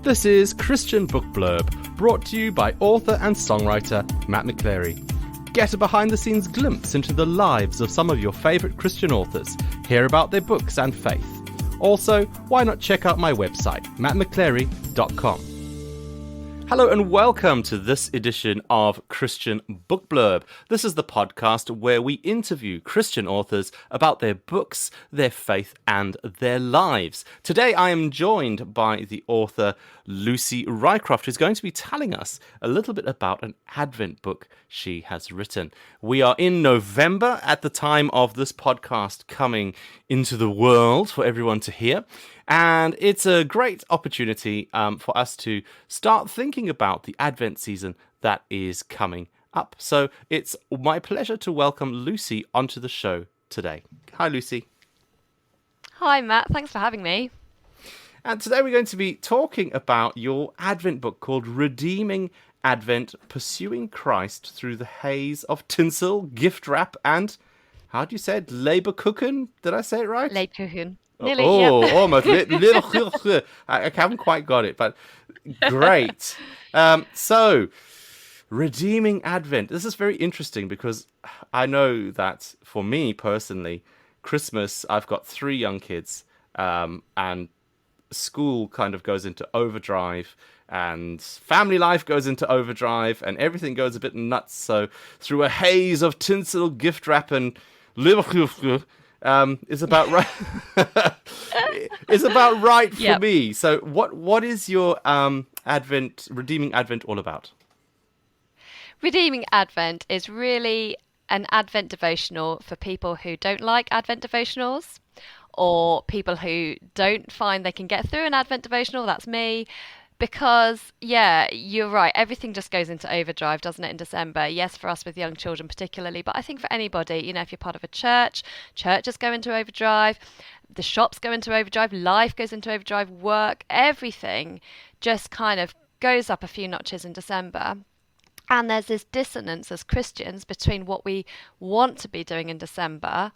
This is Christian Book Blurb, brought to you by author and songwriter Matt McChlery. Get a behind-the-scenes glimpse into the lives of some of your favourite Christian authors, hear about their books and faith. Also, why not check out my website, mattmcclery.com. Hello and welcome to this edition of Christian Book Blurb. This is the podcast where we interview Christian authors about their books, their faith, and their lives. Today I am joined by the author Lucy Rycroft, who's going to be telling us a little bit about an Advent book she has written. We are in November at the time of this podcast coming into the world for everyone to hear. And it's a great opportunity for us to start thinking about the Advent season that is coming up. So it's my pleasure to welcome Lucy onto the show today. Hi, Lucy. Hi, Matt. Thanks for having me. And today we're going to be talking about your Advent book called Redeeming Advent, Pursuing Christ Through the Haze of Tinsel, Gift Wrap, and, how do you say it, Leberkuchen? Did I say it right? Leberkuchen. Nearly, yep. Almost. I haven't quite got it, but great. So, Redeeming Advent. This is very interesting because I know that for me personally, Christmas, I've got 3 young kids, and school kind of goes into overdrive, and family life goes into overdrive, and everything goes a bit nuts. So, through a haze of tinsel, gift wrap, and is about right. Is about right for me. So, what is your Redeeming Advent all about? Redeeming Advent is really an Advent devotional for people who don't like Advent devotionals, or people who don't find they can get through an Advent devotional. That's me. Because, you're right. Everything just goes into overdrive, doesn't it, in December? Yes, for us with young children particularly, but I think for anybody, if you're part of a churches go into overdrive, the shops go into overdrive, life goes into overdrive, work, everything just kind of goes up a few notches in December. And there's this dissonance as Christians between what we want to be doing in December,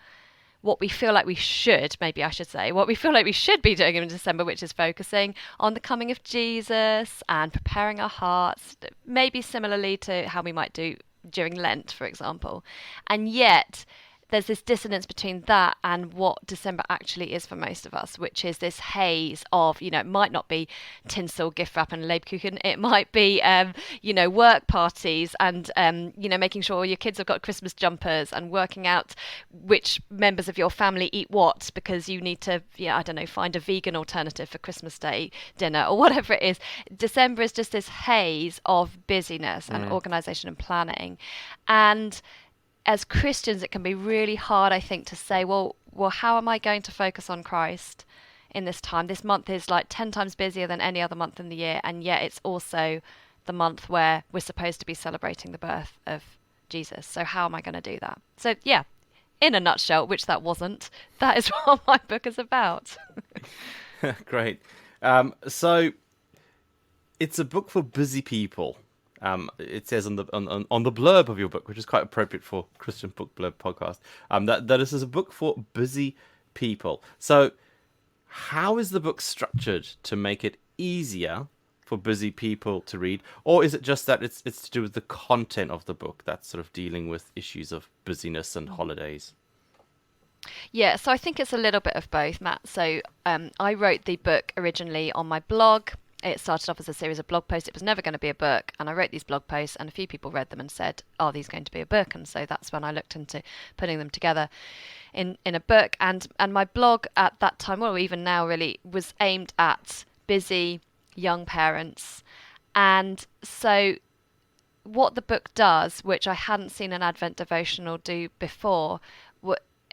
what we feel like we should, what we feel like we should be doing in December, which is focusing on the coming of Jesus and preparing our hearts, maybe similarly to how we might do during Lent, for example. And yet, there's this dissonance between that and what December actually is for most of us, which is this haze of, it might not be tinsel, gift wrap and Leberkuchen. It might be, work parties and, making sure your kids have got Christmas jumpers and working out which members of your family eat what because you need to, find a vegan alternative for Christmas Day dinner or whatever it is. December is just this haze of busyness and organisation and planning. And as Christians, it can be really hard, I think, to say, well, how am I going to focus on Christ in this time? This month is like 10 times busier than any other month in the year, and yet it's also the month where we're supposed to be celebrating the birth of Jesus. So how am I going to do that? So, in a nutshell, which that wasn't, that is what my book is about. Great. So it's a book for busy people. It says on the blurb of your book, which is quite appropriate for Christian Book Blurb podcast, that this is a book for busy people. So how is the book structured to make it easier for busy people to read? Or is it just that it's to do with the content of the book that's sort of dealing with issues of busyness and holidays? Yeah, so I think it's a little bit of both, Matt. So I wrote the book originally on my blog. It started off as a series of blog posts. It was never going to be a book. And I wrote these blog posts and a few people read them and said, are these going to be a book? And so that's when I looked into putting them together in a book. And my blog at that time, well, even now really, was aimed at busy young parents. And so what the book does, which I hadn't seen an Advent devotional do before,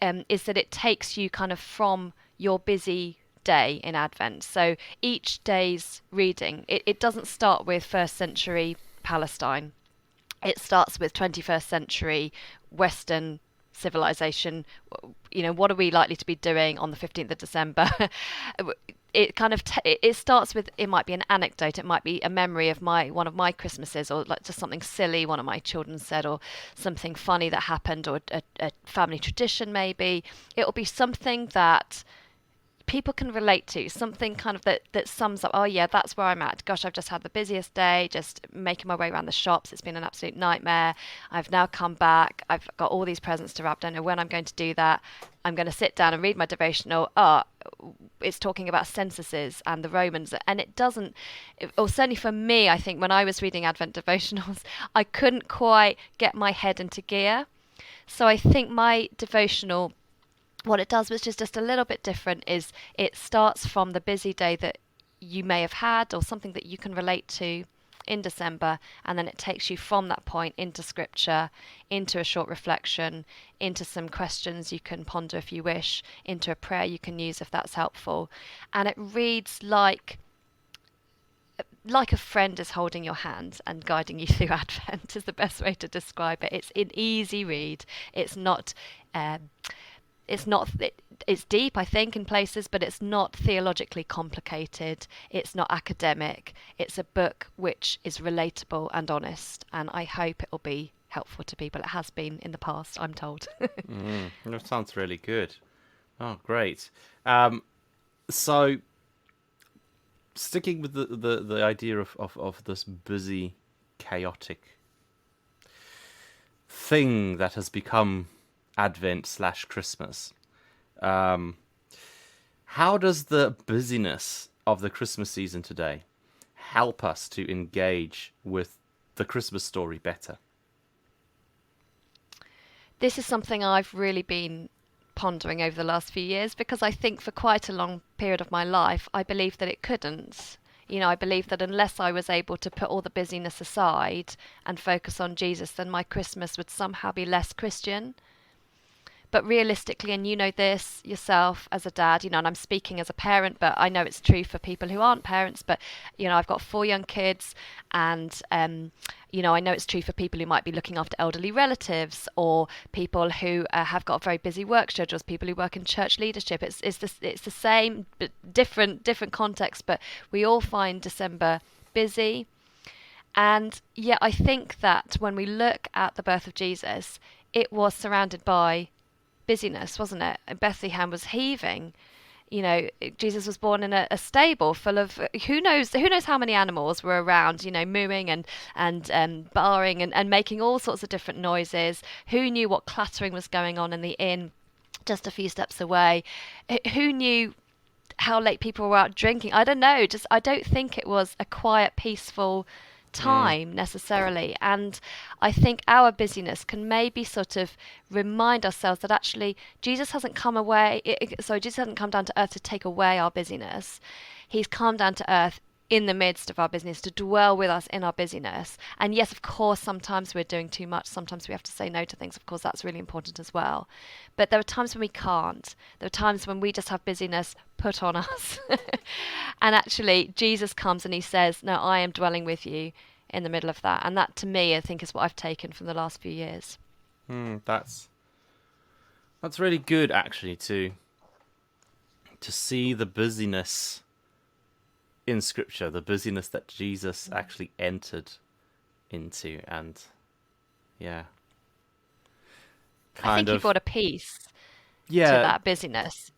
is that it takes you kind of from your busy day in Advent. So each day's reading, it doesn't start with first century Palestine. It starts with 21st century Western civilization. What are we likely to be doing on the 15th of December? It kind of it starts with, it might be an anecdote, it might be a memory of one of my Christmases, or like just something silly one of my children said, or something funny that happened, or a family tradition maybe. It'll be something that people can relate to, something kind of that sums up, oh yeah, that's where I'm at. Gosh, I've just had the busiest day, just making my way around the shops. It's been an absolute nightmare. I've now come back. I've got all these presents to wrap. Don't know when I'm going to do that. I'm going to sit down and read my devotional. It's talking about censuses and the Romans, and it doesn't, or certainly for me, I think when I was reading Advent devotionals, I couldn't quite get my head into gear. So I think my devotional, what it does, which is just a little bit different, is it starts from the busy day that you may have had or something that you can relate to in December, and then it takes you from that point into scripture, into a short reflection, into some questions you can ponder if you wish, into a prayer you can use if that's helpful. And it reads like a friend is holding your hand and guiding you through Advent is the best way to describe it. It's an easy read. Um, it's deep, I think, in places, but it's not theologically complicated. It's not academic. It's a book which is relatable and honest, and I hope it will be helpful to people. It has been in the past, I'm told. That sounds really good. Oh, great. So, sticking with the idea of this busy, chaotic thing that has become Advent/Christmas. How does the busyness of the Christmas season today help us to engage with the Christmas story better? This is something I've really been pondering over the last few years, because I think for quite a long period of my life, I believed that it couldn't. I believed that unless I was able to put all the busyness aside and focus on Jesus, then my Christmas would somehow be less Christian. But realistically, and you know this yourself as a dad, and I'm speaking as a parent, but I know it's true for people who aren't parents, but, I've got 4 young kids, and, I know it's true for people who might be looking after elderly relatives, or people who have got very busy work schedules, people who work in church leadership. It's the same, but different context, but we all find December busy. And yeah, I think that when we look at the birth of Jesus, it was surrounded by busyness, wasn't it? Bethlehem was heaving. Jesus was born in a stable full of who knows how many animals were around, mooing and baaing and making all sorts of different noises. Who knew what clattering was going on in the inn just a few steps away? Who knew how late people were out drinking? I don't know. I don't think it was a quiet, peaceful time necessarily. And I think our busyness can maybe sort of remind ourselves that actually Jesus hasn't come down to earth to take away our busyness. He's come down to earth in the midst of our business, to dwell with us in our busyness. And yes, of course, sometimes we're doing too much. Sometimes we have to say no to things. Of course, that's really important as well. But there are times when we can't. There are times when we just have busyness put on us. And actually, Jesus comes and he says, no, I am dwelling with you in the middle of that. And that, to me, I think is what I've taken from the last few years. That's really good, actually, to see the busyness in Scripture, the busyness that Jesus actually entered into, and yeah, I think he brought a peace to yeah, that busyness.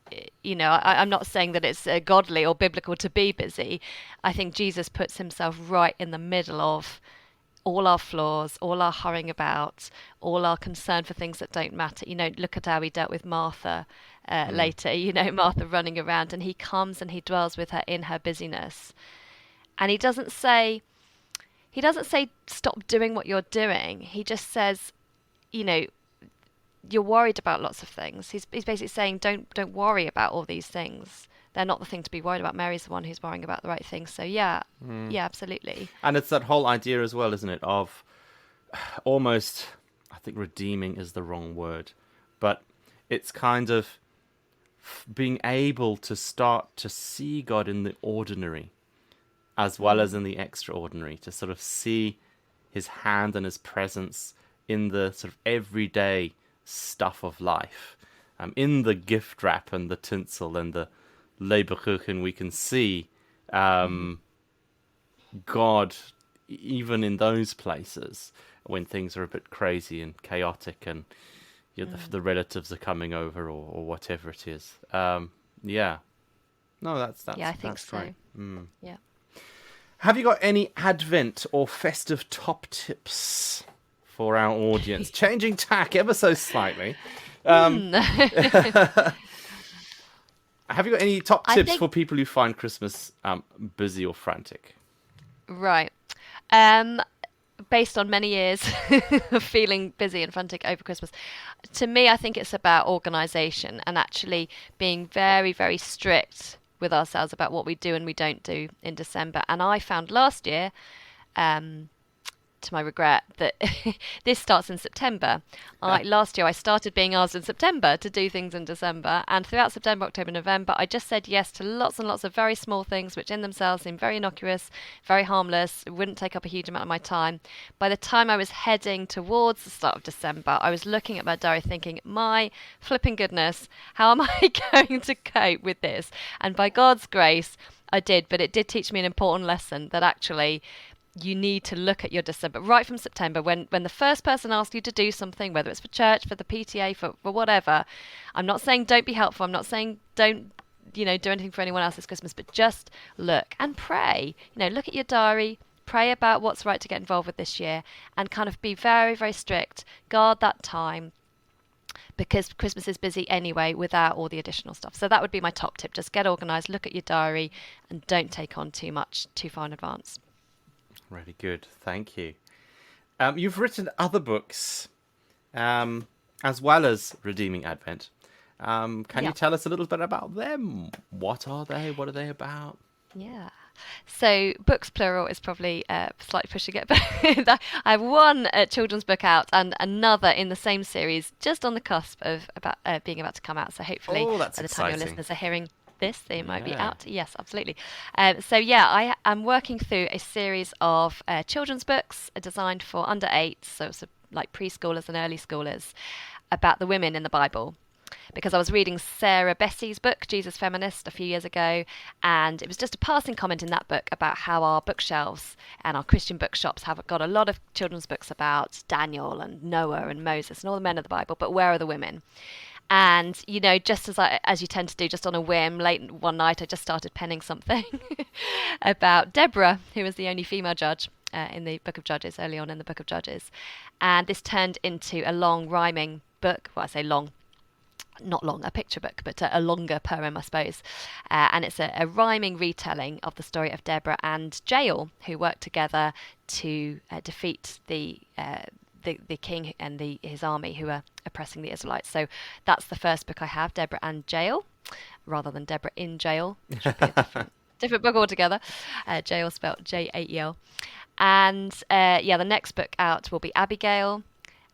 I'm not saying that it's godly or biblical to be busy. I think Jesus puts himself right in the middle of all our flaws, all our hurrying about, all our concern for things that don't matter. Look at how he dealt with Martha later, Martha running around, and he comes and he dwells with her in her busyness. And he doesn't say stop doing what you're doing. He just says, you're worried about lots of things. He's basically saying don't worry about all these things. They're not the thing to be worried about. Mary's the one who's worrying about the right things. So yeah, absolutely. And it's that whole idea as well, isn't it, of almost, I think redeeming is the wrong word, but it's kind of being able to start to see God in the ordinary as well as in the extraordinary, to sort of see his hand and his presence in the sort of everyday stuff of life. In the gift wrap and the tinsel and the Leberkuchen, we can see God even in those places when things are a bit crazy and chaotic and the relatives are coming over or whatever it is. Yeah. No, Yeah, I think that's great. so. Yeah. Have you got any Advent or festive top tips for our audience? Changing tack ever so slightly. Hmm. Have you got any top I tips think for people who find Christmas busy or frantic? right. Um, Based on many years of feeling busy and frantic over Christmas, to me, I think it's about organisation and actually being very, very strict with ourselves about what we do and we don't do in December. And I found last year, um, to my regret, that this starts in September. Last year I started being asked in September to do things in December, and throughout September, October, November, I just said yes to lots and lots of very small things, which in themselves seem very innocuous, very harmless, wouldn't take up a huge amount of my time. By the time I was heading towards the start of December, I was looking at my diary thinking, my flipping goodness, how am I going to cope with this? And by God's grace, I did, but it did teach me an important lesson that actually you need to look at your December right from September when the first person asks you to do something, whether it's for church, for the PTA, for whatever. I'm not saying don't be helpful. I'm not saying don't do anything for anyone else this Christmas, but just look and pray. Look at your diary, pray about what's right to get involved with this year, and kind of be very, very strict. Guard that time because Christmas is busy anyway without all the additional stuff. So that would be my top tip. Just get organised, look at your diary, and don't take on too much too far in advance. Really good. Thank you. You've written other books as well as Redeeming Advent. Can you tell us a little bit about them? What are they? What are they about? Yeah. So books plural is probably slightly pushing it, but I have one children's book out and another in the same series just on the cusp of being about to come out. So hopefully by the time your listeners are hearing this, they might be out. Yes, absolutely. I am working through a series of children's books designed for under 8, so like preschoolers and early schoolers, about the women in the Bible. Because I was reading Sarah Bessey's book, Jesus Feminist, a few years ago, and it was just a passing comment in that book about how our bookshelves and our Christian bookshops have got a lot of children's books about Daniel and Noah and Moses and all the men of the Bible, but where are the women? And, just as you tend to do, just on a whim, late one night, I just started penning something about Deborah, who was the only female judge in the Book of Judges, early on in the Book of Judges. And this turned into a long rhyming book. Well, I say long, not long, a picture book, but a longer poem, I suppose. And it's a rhyming retelling of the story of Deborah and Jael, who worked together to defeat the king and his army who are oppressing the Israelites. So that's the first book I have, Deborah and Jael, rather than Deborah in Jail, which would be a different book altogether. Jael spelled Jael. And the next book out will be Abigail,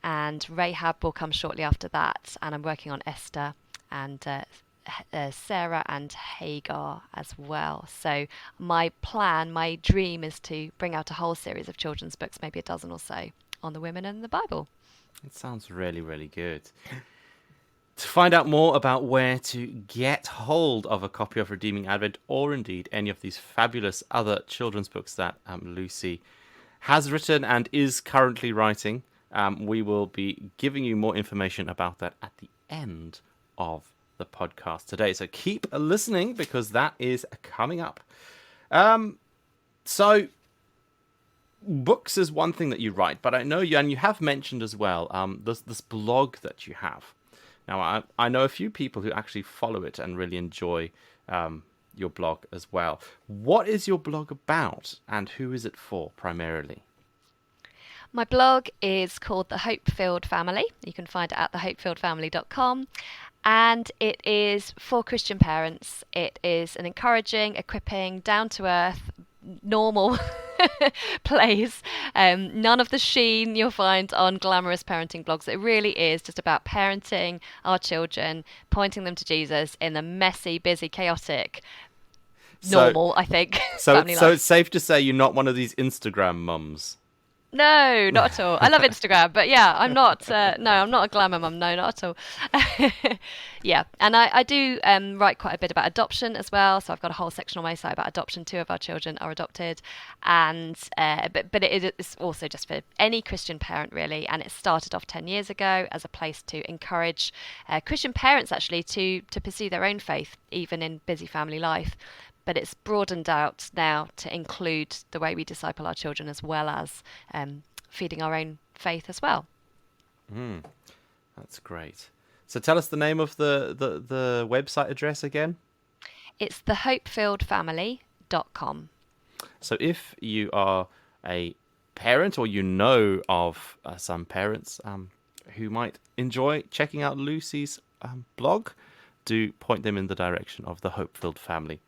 and Rahab will come shortly after that. And I'm working on Esther and Sarah and Hagar as well. So my dream is to bring out a whole series of children's books, maybe a dozen or so, on the women in the Bible. It sounds really, really good. To find out more about where to get hold of a copy of Redeeming Advent, or indeed any of these fabulous other children's books that Lucy has written and is currently writing, we will be giving you more information about that at the end of the podcast today. So keep listening because that is coming up. So books is one thing that you write, but I know you, and you have mentioned as well, this blog that you have. Now, I know a few people who actually follow it and really enjoy your blog as well. What is your blog about, and who is it for primarily? My blog is called The Hope-Filled Family. You can find it at thehopefilledfamily.com. And it is for Christian parents. It is an encouraging, equipping, down-to-earth, normal place. None of the sheen you'll find on glamorous parenting blogs. It really is just about parenting our children, pointing them to Jesus in the messy, busy, chaotic, normal, I think, so family life. It's safe to say you're not one of these Instagram mums. No, not at all. I love Instagram, but yeah, I'm not. No, I'm not a glamour mum. No, not at all. Yeah, and I do write quite a bit about adoption as well. So I've got a whole section on my site about adoption. Two of our children are adopted, and but it is also just for any Christian parent really. And it started off 10 years ago as a place to encourage Christian parents actually to pursue their own faith, even in busy family life. But it's broadened out now to include the way we disciple our children as well as feeding our own faith as well. That's great. So tell us the name of the website address again. It's thehopefilledfamily.com. So if you are a parent or you know of some parents who might enjoy checking out Lucy's blog, do point them in the direction of thehopefilledfamily.com.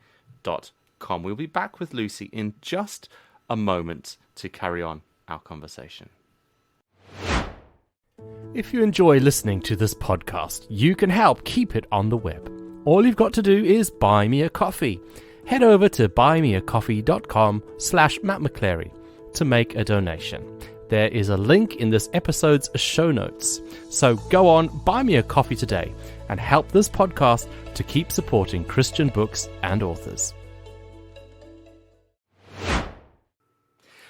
We'll be back with Lucy in just a moment to carry on our conversation. If you enjoy listening to this podcast, you can help keep it on the web. All you've got to do is buy me a coffee. Head over to buymeacoffee.com/Matt McChlery to make a donation. There is a link in this episode's show notes. So go on, buy me a coffee today and help this podcast to keep supporting Christian books and authors.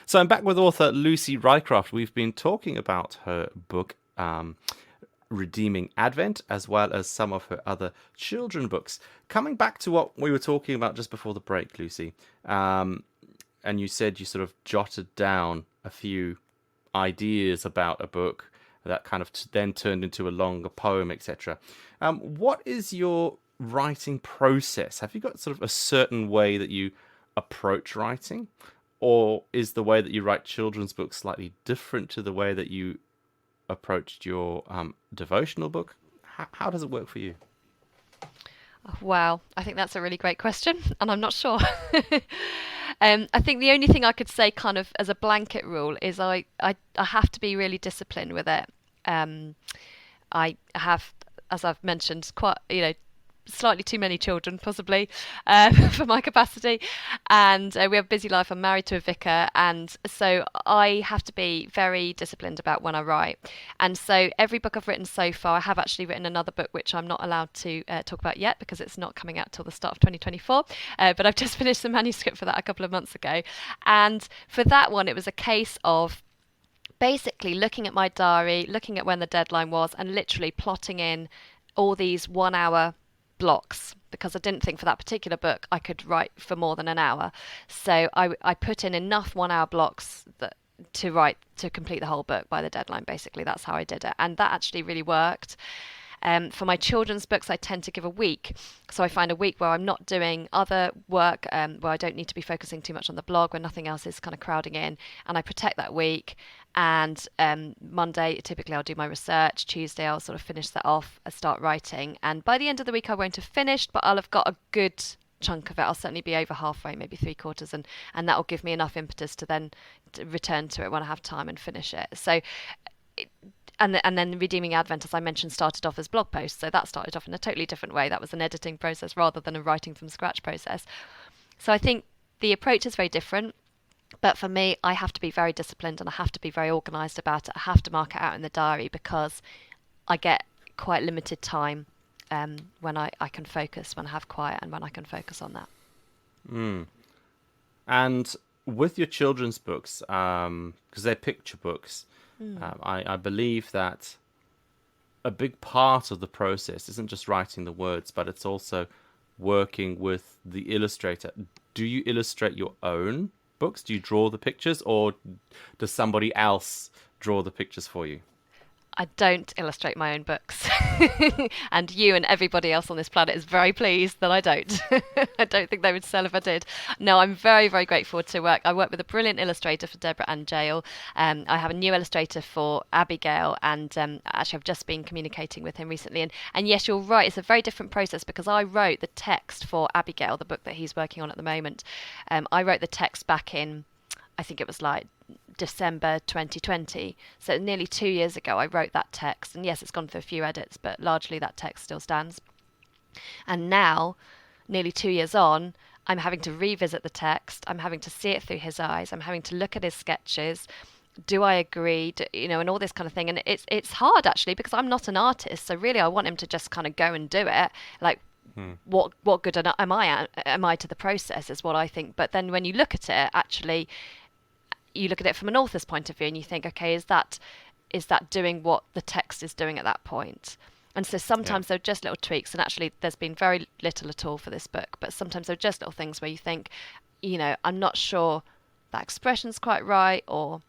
So I'm back with author Lucy Rycroft. We've been talking about her book, Redeeming Advent, as well as some of her other children books. Coming back to what we were talking about just before the break, Lucy, and you said you sort of jotted down a few ideas about a book that kind of then turned into a longer poem, etc. What is your writing process? Have you got sort of a certain way that you approach writing? Or is the way that you write children's books slightly different to the way that you approached your devotional book? How does it work for you? Wow, I think that's a really great question, and I'm not sure. I think the only thing I could say kind of as a blanket rule is I have to be really disciplined with it. I have, as I've mentioned, quite, slightly too many children, possibly, for my capacity. And we have a busy life. I'm married to a vicar. And so I have to be very disciplined about when I write. And so every book I've written so far, I have actually written another book, which I'm not allowed to talk about yet because it's not coming out till the start of 2024. But I've just finished the manuscript for that a couple of months ago. And for that one, it was a case of basically looking at my diary, looking at when the deadline was, and literally plotting in all these 1 hour blocks, because I didn't think for that particular book I could write for more than an hour. So I put in enough 1 hour blocks to complete the whole book by the deadline. Basically, that's how I did it, and that actually really worked. For my children's books, I tend to give a week. So I find a week where I'm not doing other work, where I don't need to be focusing too much on the blog, where nothing else is kind of crowding in, and I protect that week. And Monday, typically I'll do my research. Tuesday, I'll sort of finish that off, I start writing. And by the end of the week, I won't have finished, but I'll have got a good chunk of it. I'll certainly be over halfway, maybe 3/4, and that will give me enough impetus to then return to it when I have time and finish it. So and then Redeeming Advent, as I mentioned, started off as blog posts. So that started off in a totally different way. That was an editing process rather than a writing from scratch process. So I think the approach is very different. But for me, I have to be very disciplined and I have to be very organised about it. I have to mark it out in the diary because I get quite limited time when I can focus, when I have quiet, and when I can focus on that. And with your children's books, because they're picture books, I believe that a big part of the process isn't just writing the words, but it's also working with the illustrator. Do you illustrate your own books? Do you draw the pictures, or does somebody else draw the pictures for you? I don't illustrate my own books. And you and everybody else on this planet is very pleased that I don't. I don't think they would sell if I did. No, I'm very, very grateful to work. I work with a brilliant illustrator for Deborah and Jael. I have a new illustrator for Abigail, and actually I've just been communicating with him recently. And yes, you're right, it's a very different process because I wrote the text for Abigail, the book that he's working on at the moment. I wrote the text back in, I think it was like December 2020, so nearly 2 years ago I wrote that text, and yes, it's gone through a few edits, but largely that text still stands. And now, nearly 2 years on, I'm having to revisit the text, I'm having to see it through his eyes, I'm having to look at his sketches, do I agree? And all this kind of thing. And it's hard actually because I'm not an artist. So really, I want him to just kind of go and do it. Like, what good am I to the process is what I think. But then when you look at it, actually, you look at it from an author's point of view, and you think, okay, is that doing what the text is doing at that point? And so sometimes they're just little tweaks, and actually there's been very little at all for this book, but sometimes they're just little things where you think, I'm not sure that expression's quite right, or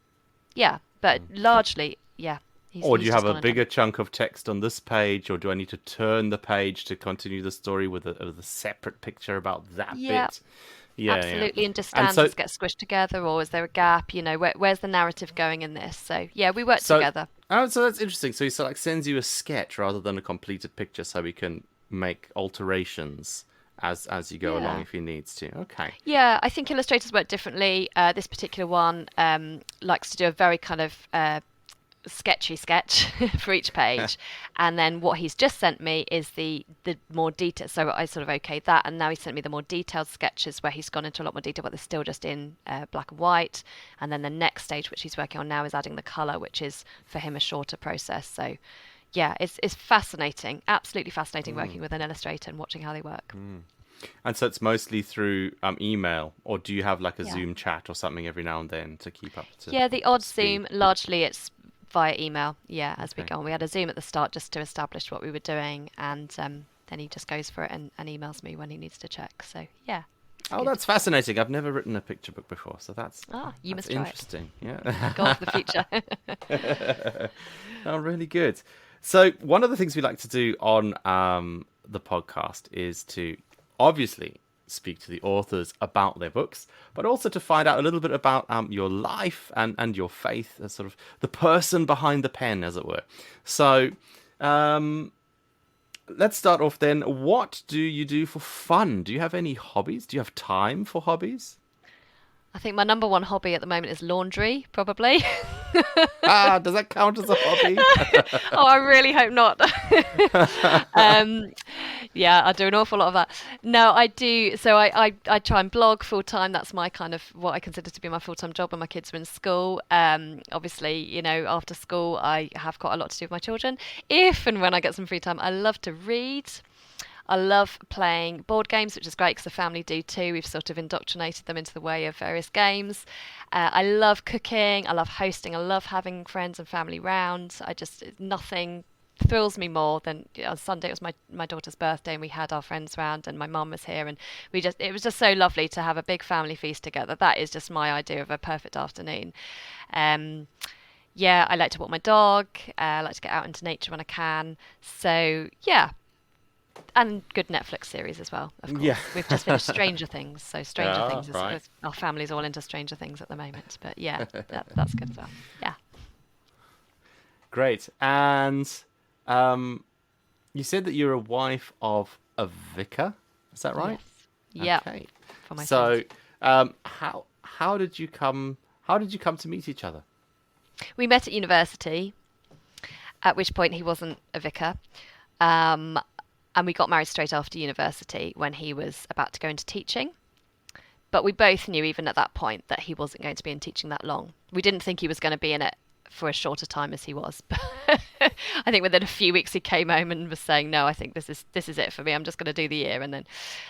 but largely, Or do he's you just have a gone and done bigger it. chunk of text on this page, or do I need to turn the page to continue the story with a separate picture about that Yeah, bit? Yeah. absolutely. And do And so, stanzas get squished together, or is there a gap? Where's the narrative going in this? So yeah, we work so, together. so that's interesting. So he like sends you a sketch rather than a completed picture, so he can make alterations as you go along Yeah. if he needs to. Okay. Yeah, I think illustrators work differently. This particular one likes to do a very kind of sketchy sketch for each page, and then what he's just sent me is the more detail. So I sort of okayed that, and now he sent me the more detailed sketches where he's gone into a lot more detail, but they're still just in black and white. And then the next stage, which he's working on now, is adding the color, which is for him a shorter process. So yeah, it's fascinating, absolutely fascinating working with an illustrator and watching how they work. And so it's mostly through email, or do you have like a Yeah. Zoom chat or something every now and then to keep up to Yeah, the odd speed? Zoom, largely it's via email. Yeah, as we Okay. go on. We had a Zoom at the start just to establish what we were doing, and then he just goes for it and emails me when he needs to check. So yeah, it's Oh, good. that's fascinating. I've never written a picture book before, so You that's must try it. interesting. Yeah. Goal for the future. Oh, really good. So one of the things we like to do on the podcast is to obviously speak to the authors about their books, but also to find out a little bit about your life and your faith, as sort of the person behind the pen, as it were. So um, let's start off then. What do you do for fun? Do you have any hobbies? Do you have time for hobbies? I think my number one hobby at the moment is laundry, probably. Does that count as a hobby? Oh, I really hope not. um, yeah, I do an awful lot of that. No, I do. So I try and blog full time. That's my kind of what I consider to be my full time job when my kids are in school. Obviously, after school, I have quite a lot to do with my children. If and when I get some free time, I love to read. I love playing board games, which is great because the family do too. We've sort of indoctrinated them into the way of various games. I love cooking. I love hosting. I love having friends and family round. Nothing thrills me more than on Sunday. It was my daughter's birthday, and we had our friends round, and my mum was here, and it was just so lovely to have a big family feast together. That is just my idea of a perfect afternoon. Um, yeah, I like to walk my dog. I like to get out into nature when I can. So yeah, and good Netflix series as well, of Yeah. course. We've just finished Stranger Things, so Stranger Ah, Things right. our family's all into Stranger Things at the moment. But yeah, that's good as well. Yeah. Great. And um, you said that you're a wife of a vicar. Is that right? Yes. Yeah. Okay. For my So, sons. how did you come to meet each other? We met at university, at which point he wasn't a vicar. Um, and we got married straight after university when he was about to go into teaching. But we both knew, even at that point, that he wasn't going to be in teaching that long. We didn't think he was going to be in it for as short a time as he was. But I think within a few weeks he came home and was saying, "No, I think this is it for me. I'm just going to do the year and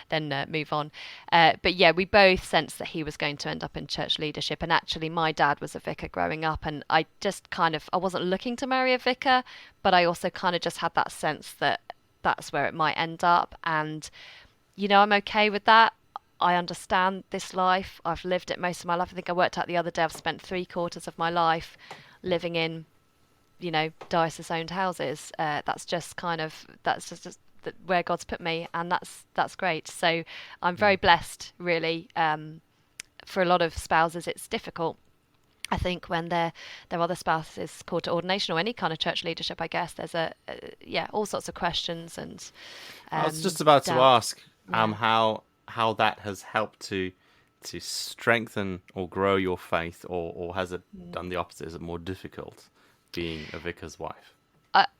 then move on." But yeah, we both sensed that he was going to end up in church leadership. And actually, my dad was a vicar growing up, and I wasn't looking to marry a vicar, but I also kind of just had that sense that that's where it might end up. And I'm okay with that. I understand this life. I've lived it most of my life. I think I worked out the other day, I've spent 3/4 of my life living in, diocese owned houses. That's just where God's put me, and that's great. So I'm very blessed, really. For a lot of spouses, it's difficult. I think when their other spouse is called to ordination or any kind of church leadership, I guess there's all sorts of questions and I was just about to doubts. ask Yeah. how that has helped to strengthen or grow your faith, or has it done the opposite? Is it more difficult being a vicar's wife?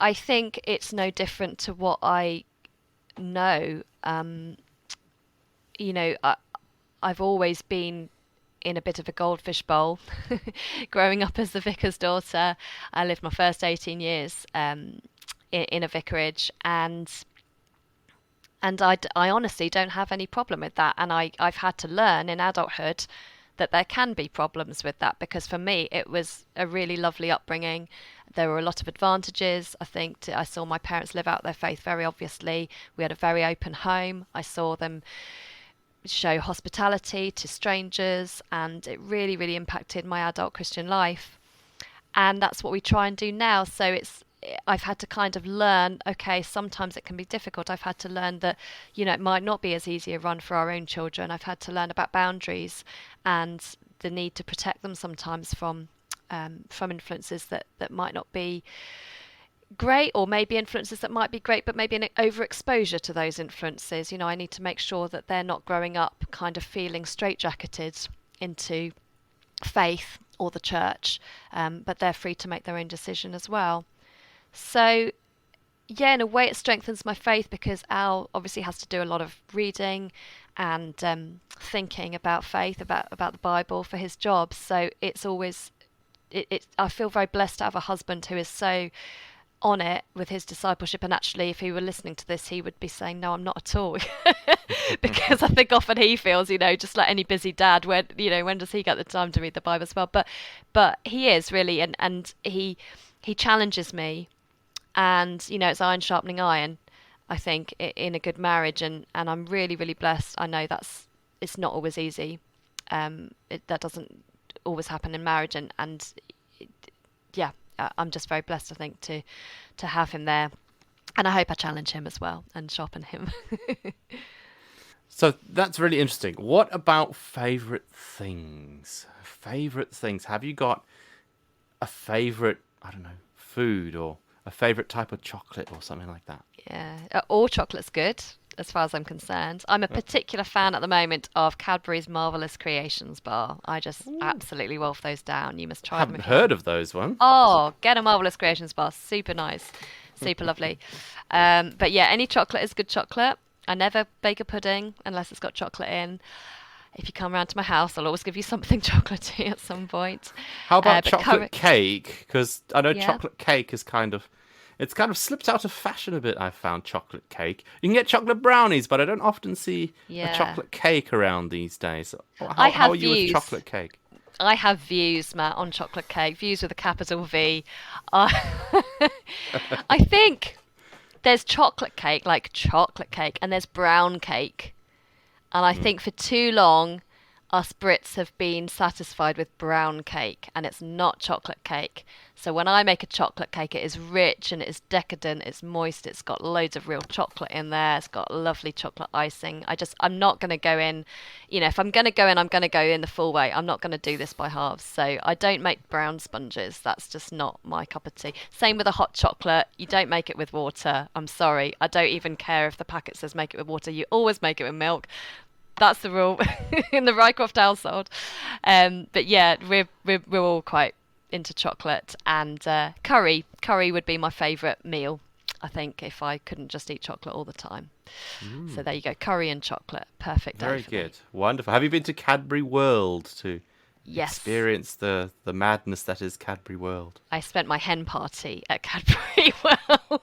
I think it's no different to what I know. I've always been in a bit of a goldfish bowl. Growing up as the vicar's daughter, I lived my first 18 years in a vicarage, and I honestly don't have any problem with that. And I've had to learn in adulthood that there can be problems with that, because for me it was a really lovely upbringing. There were a lot of advantages. I think I saw my parents live out their faith very obviously. We had a very open home. I saw them show hospitality to strangers, and it really, really impacted my adult Christian life. And that's what we try and do now. So I've had to kind of learn, okay, sometimes it can be difficult. I've had to learn that, it might not be as easy a run for our own children. I've had to learn about boundaries and the need to protect them sometimes from influences that might not be great, or maybe influences that might be great, but maybe an overexposure to those influences. I need to make sure that they're not growing up kind of feeling straitjacketed into faith or the church, but they're free to make their own decision as well. So, yeah, in a way it strengthens my faith, because Al obviously has to do a lot of reading and thinking about faith, about the Bible for his job. So it's always, I feel very blessed to have a husband who is so on it with his discipleship. And actually, if he were listening to this, he would be saying, no, I'm not at all. Because I think often he feels, just like any busy dad, when does he get the time to read the Bible as well? But he is really, and he challenges me. And, it's iron sharpening iron, I think, in a good marriage. And I'm really, really blessed. I know it's not always easy. That doesn't always happen in marriage. And yeah, I'm just very blessed, I think, to have him there. And I hope I challenge him as well and sharpen him. So that's really interesting. What about favourite things? Favourite things. Have you got a favourite, I don't know, food, or a favourite type of chocolate or something like that? Yeah, all chocolate's good, as far as I'm concerned. I'm a particular fan at the moment of Cadbury's Marvellous Creations bar. I just absolutely wolf those down. You must try them. I haven't heard of those ones. Oh, get a Marvellous Creations bar. Super nice. Super lovely. But yeah, any chocolate is good chocolate. I never bake a pudding unless it's got chocolate in. If you come round to my house, I'll always give you something chocolatey at some point. How about chocolate cake? Because I know chocolate cake is it's kind of slipped out of fashion a bit, I've found, chocolate cake. You can get chocolate brownies, but I don't often see a chocolate cake around these days. How are you with chocolate cake? I have views, Matt, on chocolate cake. Views with a capital V. I think there's chocolate cake, and there's brown cake. And I think for too long, us Brits have been satisfied with brown cake, and it's not chocolate cake. So when I make a chocolate cake, it is rich and it is decadent, it's moist, it's got loads of real chocolate in there, it's got lovely chocolate icing. I'm not going to go in, if I'm going to go in, I'm going to go in the full way. I'm not going to do this by halves. So I don't make brown sponges. That's just not my cup of tea. Same with a hot chocolate. You don't make it with water. I'm sorry. I don't even care if the packet says make it with water. You always make it with milk. That's the rule in the Rycroft household. But yeah, we're all quite into chocolate, and curry. Curry would be my favourite meal, I think, if I couldn't just eat chocolate all the time. So there you go, curry and chocolate, perfect. Very good, wonderful. Have you been to Cadbury World to experience the madness that is Cadbury World? I spent my hen party at Cadbury World.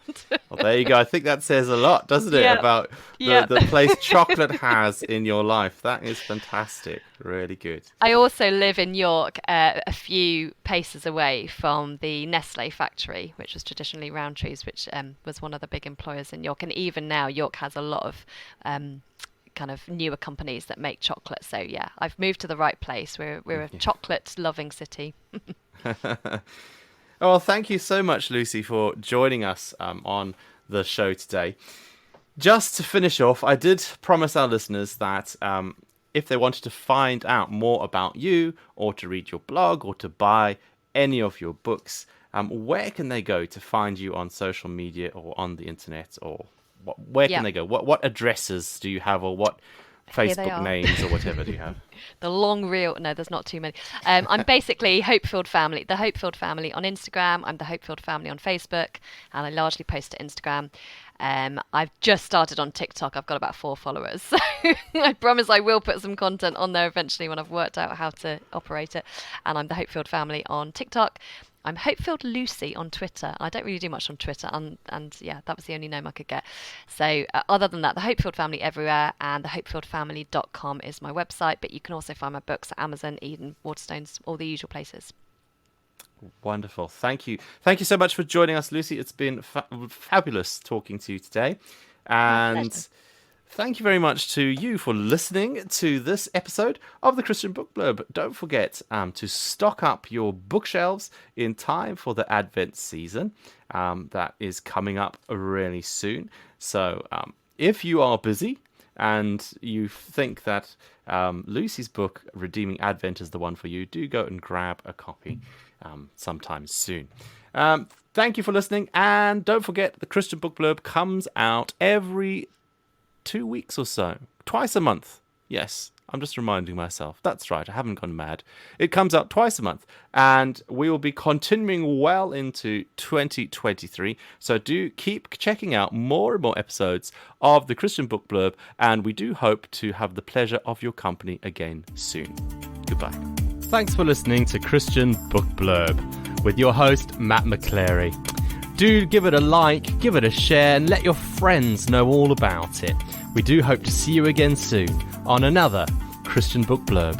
Well, there you go. I think that says a lot, doesn't it, about the place chocolate has in your life. That is fantastic. Really good. I also live in York, a few paces away from the Nestle factory, which was traditionally Rowntree's, which was one of the big employers in York. And even now, York has a lot of kind of newer companies that make chocolate. So yeah, I've moved to the right place. We're a chocolate loving city. Well, thank you so much, Lucy, for joining us on the show today. Just to finish off, I did promise our listeners that if they wanted to find out more about you, or to read your blog, or to buy any of your books, where can they go to find you on social media or on the internet, or where can they go? What addresses do you have, or what Facebook names or whatever do you have? The long reel. No, there's not too many. I'm basically Hopefield Family, the Hopefield Family on Instagram. I'm the Hopefield Family on Facebook, and I largely post to Instagram. I've just started on TikTok. I've got about 4 followers. So I promise I will put some content on there eventually when I've worked out how to operate it. And I'm the Hopefield Family on TikTok. I'm Hopefield Lucy on Twitter. I don't really do much on Twitter, and yeah, that was the only name I could get. So other than that, the Hopefield Family everywhere, and the hopefieldfamily.com is my website, but you can also find my books at Amazon, Eden, Waterstones, all the usual places. Wonderful. Thank you. Thank you so much for joining us, Lucy. It's been fabulous talking to you today. And thank you very much to you for listening to this episode of the Christian Book Blurb. Don't forget to stock up your bookshelves in time for the Advent season. That is coming up really soon. So if you are busy and you think that Lucy's book, Redeeming Advent, is the one for you, do go and grab a copy sometime soon. Thank you for listening. And don't forget, the Christian Book Blurb comes out every 2 weeks or so, twice a month. Yes, I'm just reminding myself. That's right, I haven't gone mad. It comes out twice a month, and we will be continuing well into 2023. So do keep checking out more and more episodes of the Christian Book Blurb, and we do hope to have the pleasure of your company again soon. Goodbye. Thanks for listening to Christian Book Blurb with your host, Matt McChlery. Do give it a like, give it a share, and let your friends know all about it. We do hope to see you again soon on another Christian Book Blurb.